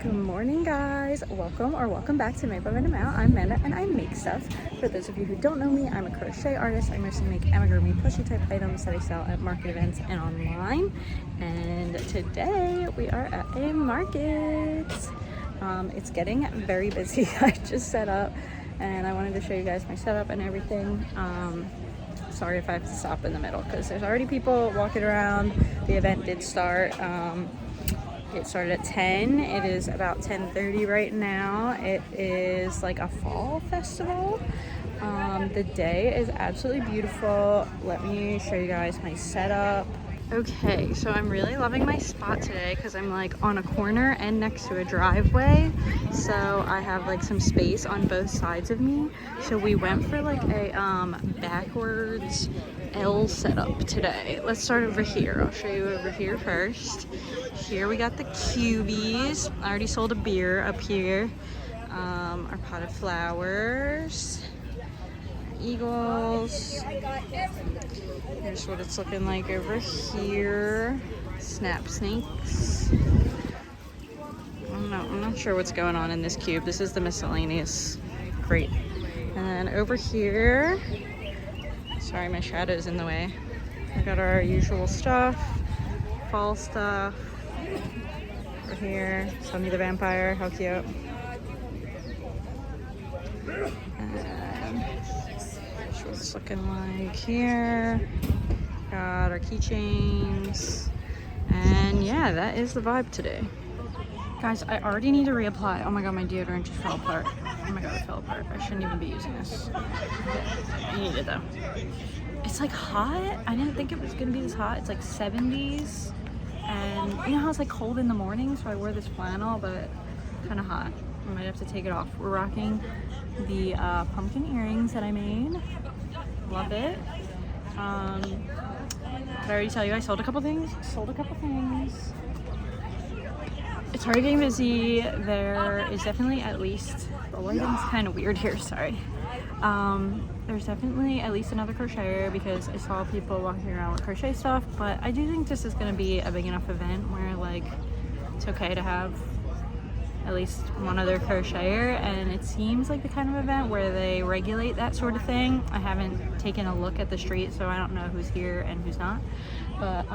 Good morning, guys. Welcome back to Made by Amount. I'm Amanda and I make stuff. For those of you who don't know me, I'm a crochet artist. I mostly make amigurumi plushie type items that I sell at market events and online. And today we are at a market. It's getting very busy. I just set up and I wanted to show you guys my setup and everything. Sorry if I have to stop in the middle because there's already people walking around. The event did start. It started at 10. It is about 10:30 right now. It is like a fall festival. The day is absolutely beautiful. Let me show you guys my setup. Okay, so I'm really loving my spot today because I'm like on a corner and next to a driveway. So I have like some space on both sides of me. So we went for like a backwards L setup today. Let's start over here. I'll show you over here first. Here we got the cubies. I already sold a beer up here. Our pot of flowers. Eagles. Here's what it's looking like over here. Snap snakes. I'm not sure what's going on in this cube. This is the miscellaneous. Great. And then over here, sorry, my shadow's in the way. We got our usual stuff, fall stuff. Over here, Sunny the Vampire, how cute. And here's what it's looking like here. Got our keychains. And yeah, that is the vibe today. Guys, I already need to reapply. Oh my god, my deodorant just fell apart. Oh my god, it fell apart. I shouldn't even be using this. I need it though. It's like hot. I didn't think it was gonna be this hot. It's like 70s. And you know how it's like cold in the morning, so I wore this flannel, but kind of hot. I might have to take it off. We're rocking the pumpkin earrings that I made. Love it. Did I already tell you I sold a couple things? It's already getting busy. There is definitely at least, the lighting's kind of weird here, sorry. There's definitely at least another crocheter because I saw people walking around with crochet stuff, but I do think this is going to be a big enough event where like it's okay to have at least one other crocheter, and it seems like the kind of event where they regulate that sort of thing. I haven't taken a look at the street, so I don't know who's here and who's not, but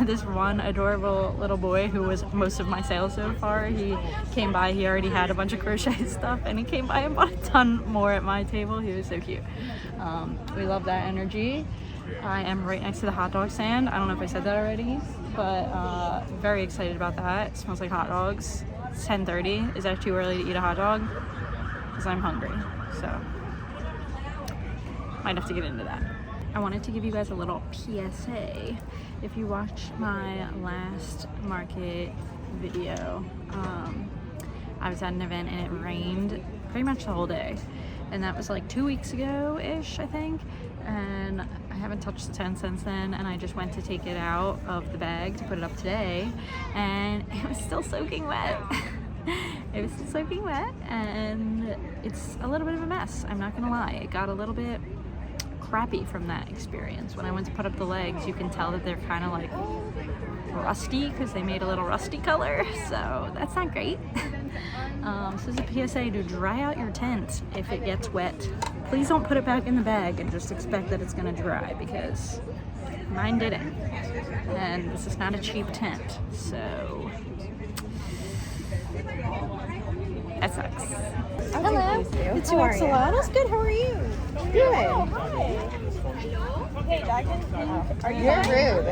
this one adorable little boy who was most of my sales so far, he came by, he already had a bunch of crochet stuff and he came by and bought a ton more at my table. He was so cute. We love that energy. I am right next to the hot dog stand. I don't know if I said that already, but very excited about that. It smells like hot dogs. It's 10:30. Is that too early to eat a hot dog? Because I'm hungry, so might have to get into that. I wanted to give you guys a little PSA. If you watched my last market video, I was at an event and it rained pretty much the whole day. And that was like 2 weeks ago-ish, I think. And I haven't touched the tent since then, and I just went to take it out of the bag to put it up today. And it was still soaking wet. It was still soaking wet, and it's a little bit of a mess, I'm not gonna lie. It got a little bit crappy from that experience. When I went to put up the legs, you can tell that they're kind of like rusty because they made a little rusty color, so that's not great. This is a PSA to dry out your tent if it gets wet. Please don't put it back in the bag and just expect that it's going to dry, because mine didn't, and this is not a cheap tent, so that sucks. Hello, it's Axolotls. Good, how are you? Good. Oh, hi. Hey, I can. Are you? You're rude.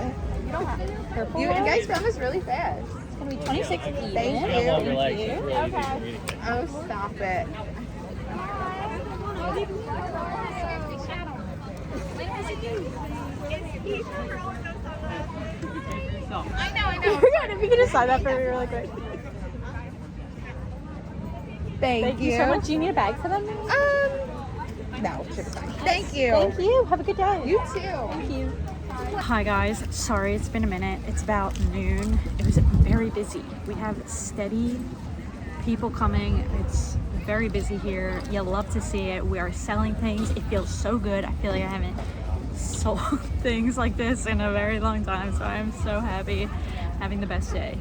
You don't have purple. You guys promised really fast. It's gonna be 26 even. Thank you. Thank you. Okay. Oh, stop it. I know. If you could just sign that for me really quick. Thank you. so much. Do you need a bag for them? No, should be fine. Thank you. Thank you. Have a good day. You too. Thank you. Hi guys, sorry it's been a minute. It's about noon. It was very busy. We have steady people coming. It's very busy here. You'll love to see it. We are selling things. It feels so good. I feel like I haven't sold things like this in a very long time, so I'm so happy, having the best day.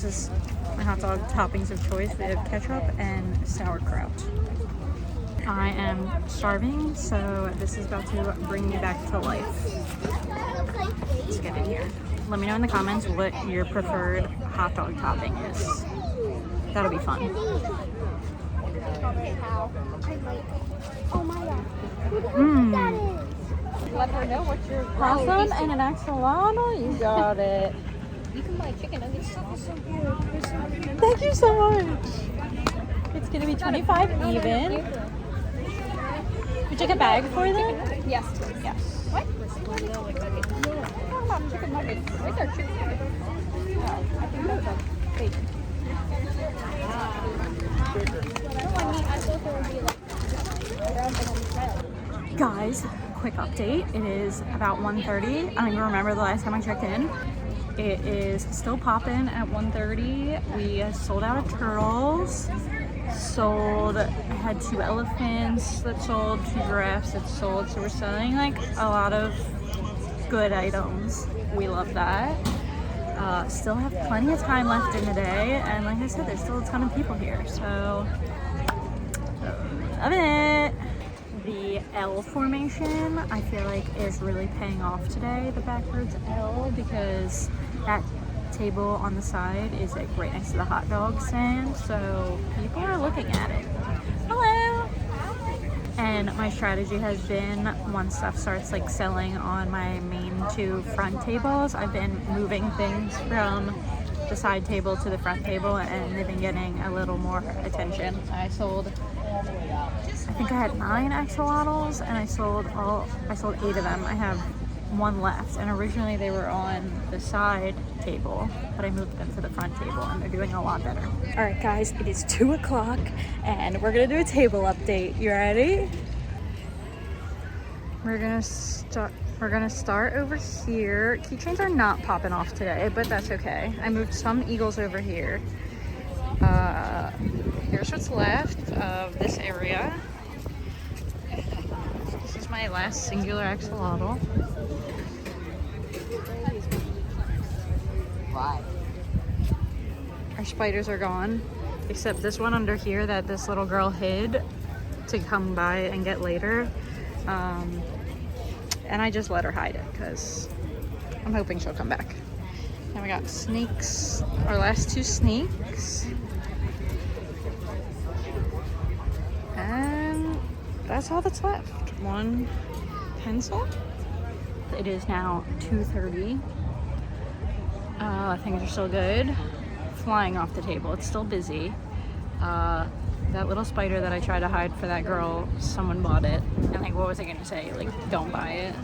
This is my hot dog toppings of choice. They have ketchup and sauerkraut. I am starving, so this is about to bring me back to life. Let's get in here. Let me know in the comments what your preferred hot dog topping is. That'll be fun. Let her know what your Possum and an axolotl? You got it. You can buy chicken nuggets. So good. Thank you so much. It's gonna be 25 even. Would you like a bag for them? Yes, please. Yes. What? Chicken nuggets. Where's our chicken nuggets? I think those are bacon. Guys, quick update. It is about 1:30. I don't even remember the last time I checked in. It is still popping at 1:30. We sold out of turtles. I had 2 elephants that sold, 2 giraffes that sold. So we're selling like a lot of good items. We love that. Still have plenty of time left in the day. And like I said, there's still a ton of people here. So love it. The L formation, I feel like, is really paying off today, the backwards L, because that table on the side is like right next to the hot dog stand, so people are looking at it. Hello! And my strategy has been, once stuff starts like selling on my main 2 front tables, I've been moving things from the side table to the front table, and they've been getting a little more attention. I think I had 9 axolotls, and I sold 8 of them. I have 1 left, and originally they were on the side table, but I moved them to the front table, and they're doing a lot better. All right, guys, it is 2 o'clock, and we're gonna do a table update. You ready? We're gonna start over here. Keychains are not popping off today, but that's okay. I moved some eagles over here. Here's what's left of this area. This is my last singular axolotl. Our spiders are gone, except this one under here that this little girl hid to come by and get later. And I just let her hide it because I'm hoping she'll come back. And we got snakes, our last 2 snakes. And that's all that's left. 1 pencil. It is now 2:30. Things are still good. Flying off the table. It's still busy. That little spider that I tried to hide for that girl, someone bought it. And like, what was I gonna say? Like, don't buy it.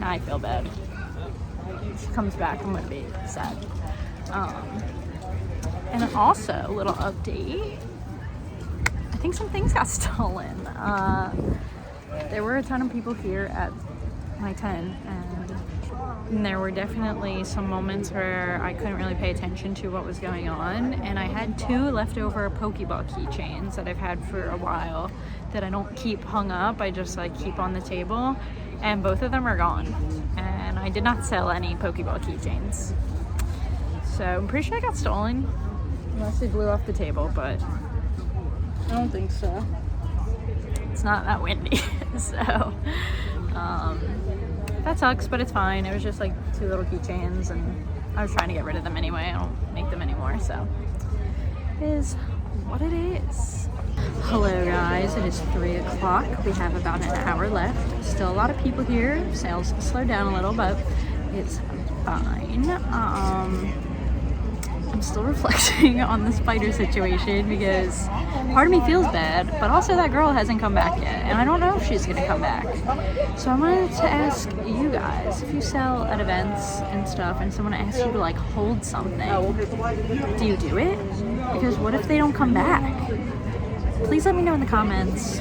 Now I feel bad. If she comes back, I'm gonna be sad. And then also, a little update. I think some things got stolen. There were a ton of people here at my tent, and there were definitely some moments where I couldn't really pay attention to what was going on, and I had 2 leftover Pokeball keychains that I've had for a while that I don't keep hung up, I just like keep on the table, and both of them are gone, and I did not sell any Pokeball keychains. So I'm pretty sure I got stolen, unless they blew off the table, but I don't think so. It's not that windy, so that sucks, but it's fine. It was just like 2 little keychains, and I was trying to get rid of them anyway. I don't make them anymore, so it is what it is. Hello guys, it is 3 o'clock. We have about an hour left. Still a lot of people here. Sales slowed down a little, but it's fine. I'm still reflecting on the spider situation because part of me feels bad, but also that girl hasn't come back yet, and I don't know if she's gonna come back. So I wanted to ask you guys, if you sell at events and stuff and someone asks you to like hold something, do you do it? Because what if they don't come back? Please let me know in the comments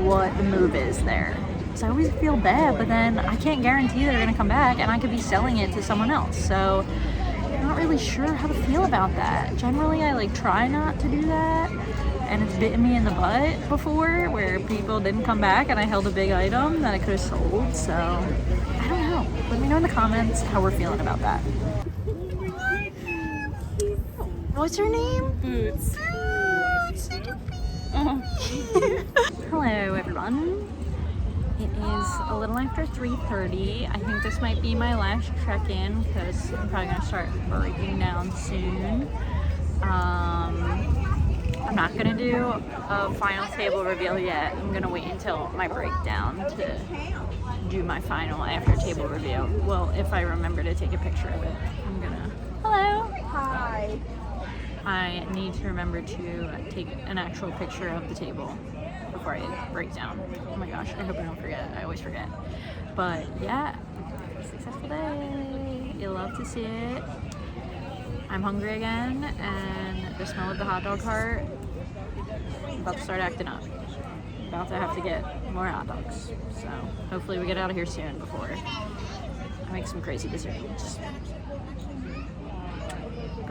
what the move is there. Because I always feel bad, but then I can't guarantee they're gonna come back, and I could be selling it to someone else. So I'm not really sure how to feel about that. Generally, I like try not to do that, and it's bitten me in the butt before where people didn't come back and I held a big item that I could have sold. So I don't know. Let me know in the comments how we're feeling about that. What's her name? Boots. Hello everyone. It is a little after 3:30. I think this might be my last check-in because I'm probably gonna start breaking down soon. I'm not gonna do a final table reveal yet. I'm gonna wait until my breakdown to do my final after table reveal. Well, if I remember to take a picture of it, I'm gonna. Hello. Hi. I need to remember to take an actual picture of the table before I break down. Oh my gosh, I hope I don't forget. I always forget. But yeah, successful day. You'll love to see it. I'm hungry again, and the smell of the hot dog cart, I'm about to start acting up. About to have to get more hot dogs. So hopefully we get out of here soon before I make some crazy decisions.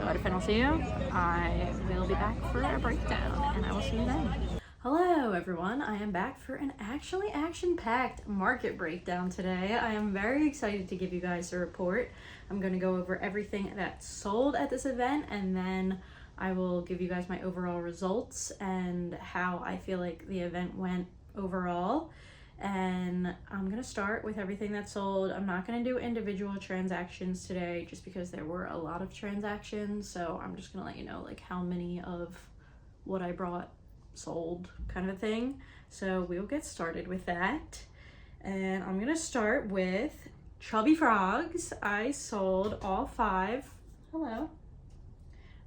But if I don't see you, I will be back for a breakdown, and I will see you then. Hello everyone, I am back for an actually action-packed market breakdown today. I am very excited to give you guys a report. I'm going to go over everything that sold at this event, and then I will give you guys my overall results and how I feel like the event went overall. And I'm going to start with everything that sold. I'm not going to do individual transactions today just because there were a lot of transactions, so I'm just going to let you know like how many of what I brought sold, kind of a thing. So we'll get started with that, and I'm gonna start with chubby frogs. I sold all 5. Hello.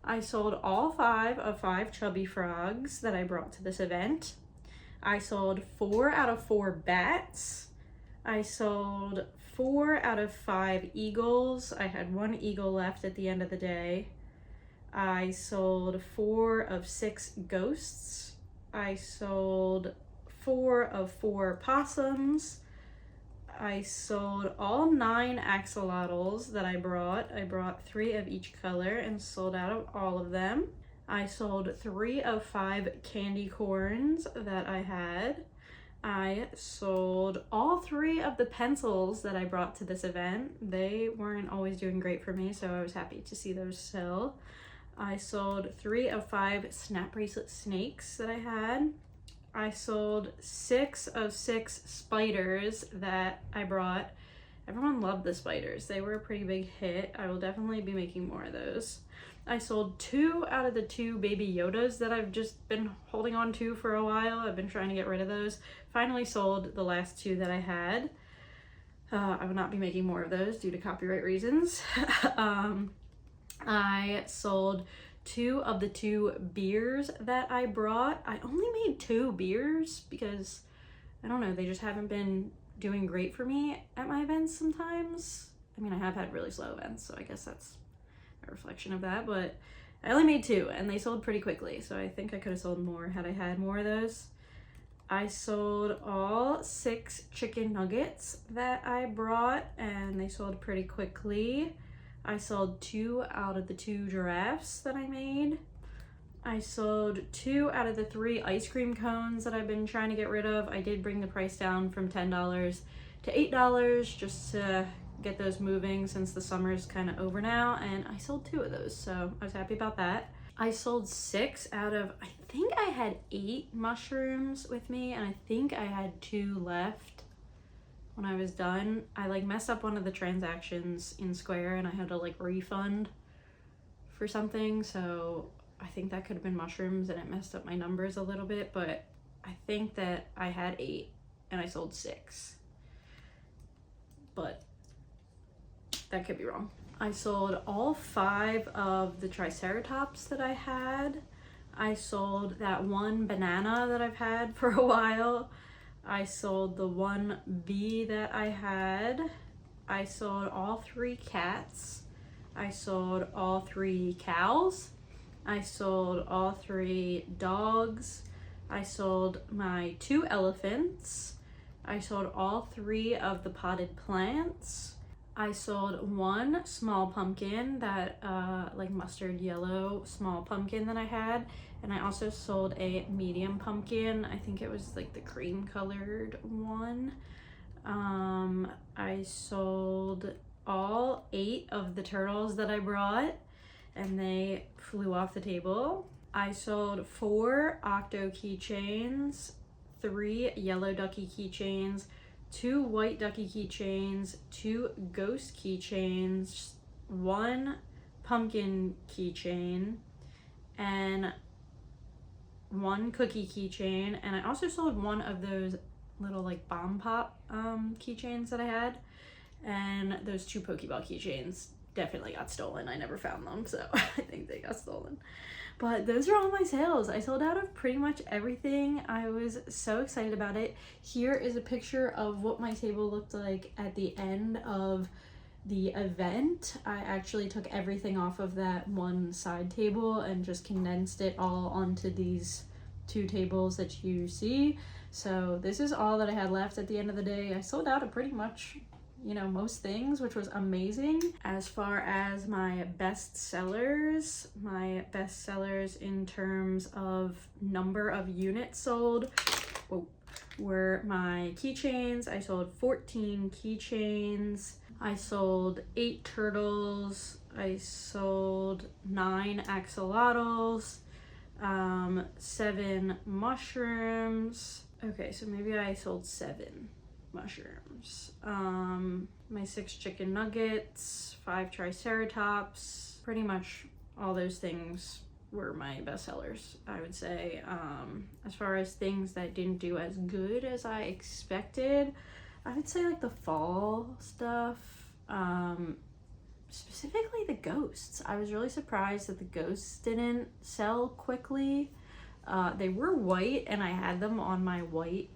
I sold all 5 of 5 chubby frogs that I brought to this event. I sold 4 out of 4 bats. I sold 4 out of 5 eagles. I had 1 eagle left at the end of the day. I sold 4 of 6 ghosts. I sold 4 of 4 possums. I sold all 9 axolotls that I brought. I brought 3 of each color and sold out of all of them. I sold 3 of 5 candy corns that I had. I sold all 3 of the pencils that I brought to this event. They weren't always doing great for me, so I was happy to see those sell. I sold 3 of 5 snap bracelet snakes that I had. I sold 6 of 6 spiders that I brought. Everyone loved the spiders. They were a pretty big hit. I will definitely be making more of those. I sold 2 out of the 2 baby Yodas that I've just been holding on to for a while. I've been trying to get rid of those. Finally sold the last 2 that I had. I will not be making more of those due to copyright reasons. I sold 2 of the 2 beers that I brought. I only made 2 beers because, I don't know, they just haven't been doing great for me at my events sometimes. I mean, I have had really slow events, so I guess that's a reflection of that, but I only made 2 and they sold pretty quickly, so I think I could have sold more had I had more of those. I sold all 6 chicken nuggets that I brought and they sold pretty quickly. I sold 2 out of the 2 giraffes that I made. I sold 2 out of the 3 ice cream cones that I've been trying to get rid of. I did bring the price down from $10 to $8 just to get those moving since the summer's kind of over now, and I sold 2 of those, so I was happy about that. I sold 6 out of, I think I had 8 mushrooms with me, and I think I had 2 left. When I was done, I like messed up one of the transactions in Square and I had to like refund for something, so I think that could have been mushrooms and it messed up my numbers a little bit, but I think that I had 8 and I sold 6, but that could be wrong. I sold all 5 of the triceratops that I had. I sold that 1 banana that I've had for a while. I sold the 1 bee that I had. I sold all 3 cats. I sold all 3 cows. I sold all 3 dogs. I sold my 2 elephants. I sold all 3 of the potted plants. I sold 1 small pumpkin, that like mustard yellow small pumpkin that I had. And I also sold a medium pumpkin. I think it was like the cream colored one. I sold all 8 of the turtles that I brought. and they flew off the table. I sold 4 octo keychains, 3 yellow ducky keychains, 2 white ducky keychains, 2 ghost keychains, 1 pumpkin keychain, and 1 cookie keychain. And I also sold 1 of those little like bomb pop keychains that I had, and those 2 Pokeball keychains definitely got stolen. I never found them, so I think they got stolen. But those are all my sales. I sold out of pretty much everything. I was so excited about it. Here is a picture of what my table looked like at the end of the event. I actually took everything off of that one side table and just condensed it all onto these 2 tables that you see. So this is all that I had left at the end of the day. I sold out of pretty much, you know, most things, which was amazing. As far as my best sellers in terms of number of units sold were my keychains. I sold 14 keychains. I sold 8 turtles. I sold 9 axolotls, 7 mushrooms. Okay, so maybe I sold 7 mushrooms. My 6 chicken nuggets, 5 triceratops. Pretty much all those things were my best sellers, I would say. As far as things that didn't do as good as I expected, I would say like the fall stuff, specifically the ghosts. I was really surprised that the ghosts didn't sell quickly. They were white, and I had them on my white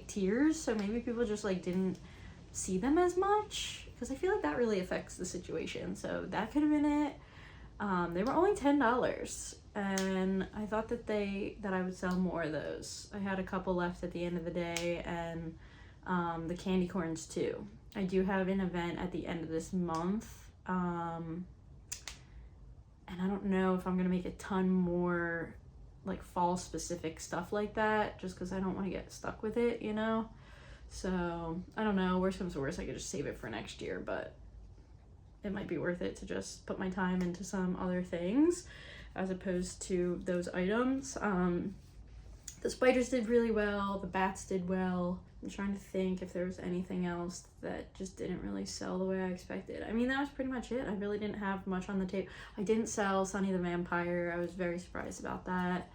tiers, so maybe people just like didn't see them as much, because I feel like that really affects the situation. So that could have been it. They were only $10, and I thought that I would sell more of those. I had a couple left at the end of the day, and the candy corns too. I do have an event at the end of this month, and I don't know if I'm gonna make a ton more like fall specific stuff like that, just because I don't want to get stuck with it, you know. So I don't know, worst comes to worst, I could just save it for next year, but it might be worth it to just put my time into some other things as opposed to those items. The spiders did really well, the bats did well. I'm trying to think if there was anything else that just didn't really sell the way I expected. I mean, that was pretty much it. I really didn't have much on the table. I didn't sell Sunny the Vampire. I was very surprised about that.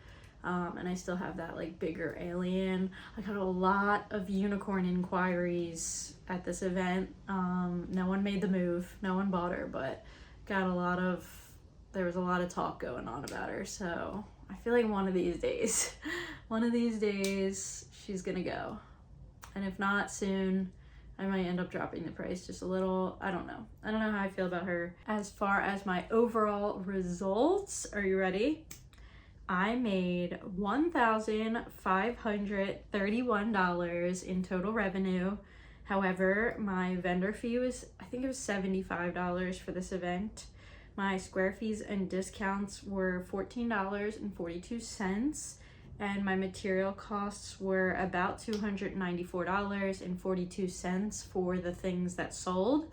And I still have that like bigger alien. I got a lot of unicorn inquiries at this event. No one made the move. No one bought her, but there was a lot of talk going on about her. So I feel like one of these days she's gonna go. And if not soon, I might end up dropping the price just a little. I don't know how I feel about her. As far as my overall results, are you ready? I made $1,531 in total revenue. However, my vendor fee was, I think it was $75 for this event. My square fees and discounts were $14.42. And my material costs were about $294.42 for the things that sold.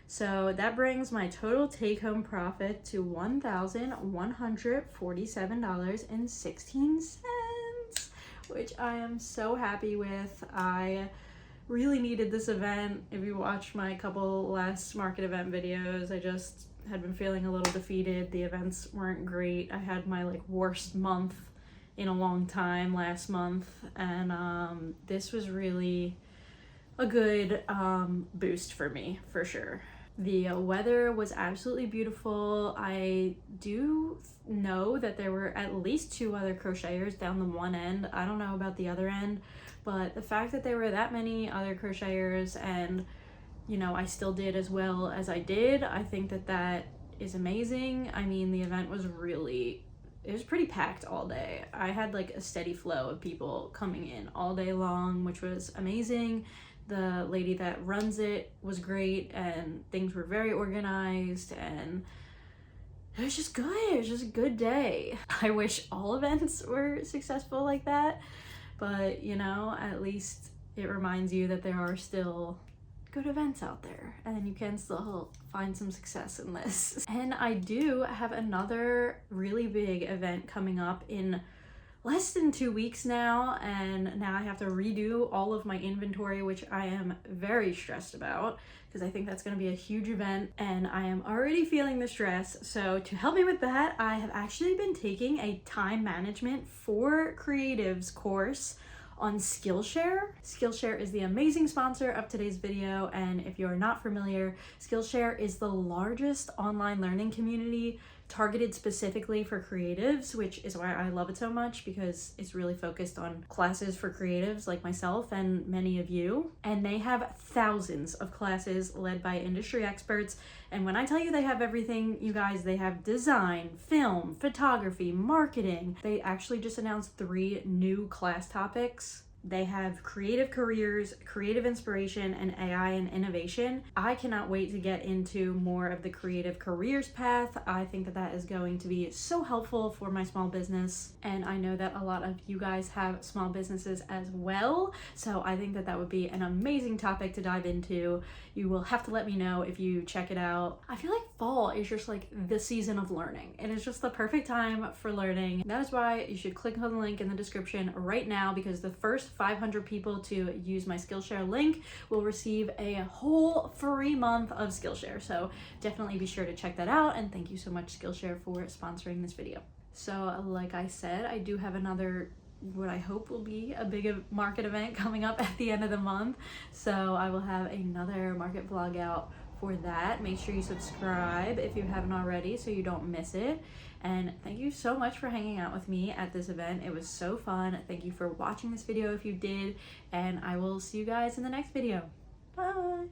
So that brings my total take-home profit to $1,147.16, which I am so happy with. I really needed this event. If you watched my couple last market event videos, I just had been feeling a little defeated. The events weren't great. I had my like worst month in a long time last month, and this was really a good boost for me, for sure. The weather was absolutely beautiful. I do know that there were at least 2 other crocheters down the one end. I don't know about the other end, but the fact that there were that many other crocheters and, you know, I still did as well as I did, I think that is amazing. I mean, the event was it was pretty packed all day. I had like a steady flow of people coming in all day long, which was amazing. The lady that runs it was great, and things were very organized, and it was just good. It was just a good day. I wish all events were successful like that, but you know, at least it reminds you that there are still good events out there and you can still find some success in this. And I do have another really big event coming up in less than 2 weeks now, and now I have to redo all of my inventory, which I am very stressed about because I think that's going to be a huge event and I am already feeling the stress. So to help me with that, I have actually been taking a time management for creatives course on Skillshare. Skillshare is the amazing sponsor of today's video, and if you're not familiar, Skillshare is the largest online learning community targeted specifically for creatives, which is why I love it so much, because it's really focused on classes for creatives like myself and many of you. And they have thousands of classes led by industry experts. And when I tell you they have everything, you guys, they have design, film, photography, marketing. They actually just announced 3 new class topics. They have creative careers, creative inspiration, and AI and innovation. I cannot wait to get into more of the creative careers path. I think that that is going to be so helpful for my small business. And I know that a lot of you guys have small businesses as well. So I think that that would be an amazing topic to dive into. You will have to let me know if you check it out. I feel like fall is just like the season of learning. It is just the perfect time for learning. That is why you should click on the link in the description right now, because the first 500 people to use my Skillshare link will receive a whole free month of Skillshare. So definitely be sure to check that out. And thank you so much, Skillshare, for sponsoring this video. So like I said, I do have another, what I hope will be a big market event coming up at the end of the month. So I will have another market vlog out for that. Make sure you subscribe if you haven't already so you don't miss it. And thank you so much for hanging out with me at this event. It was so fun. Thank you for watching this video if you did, and I will see you guys in the next video. Bye.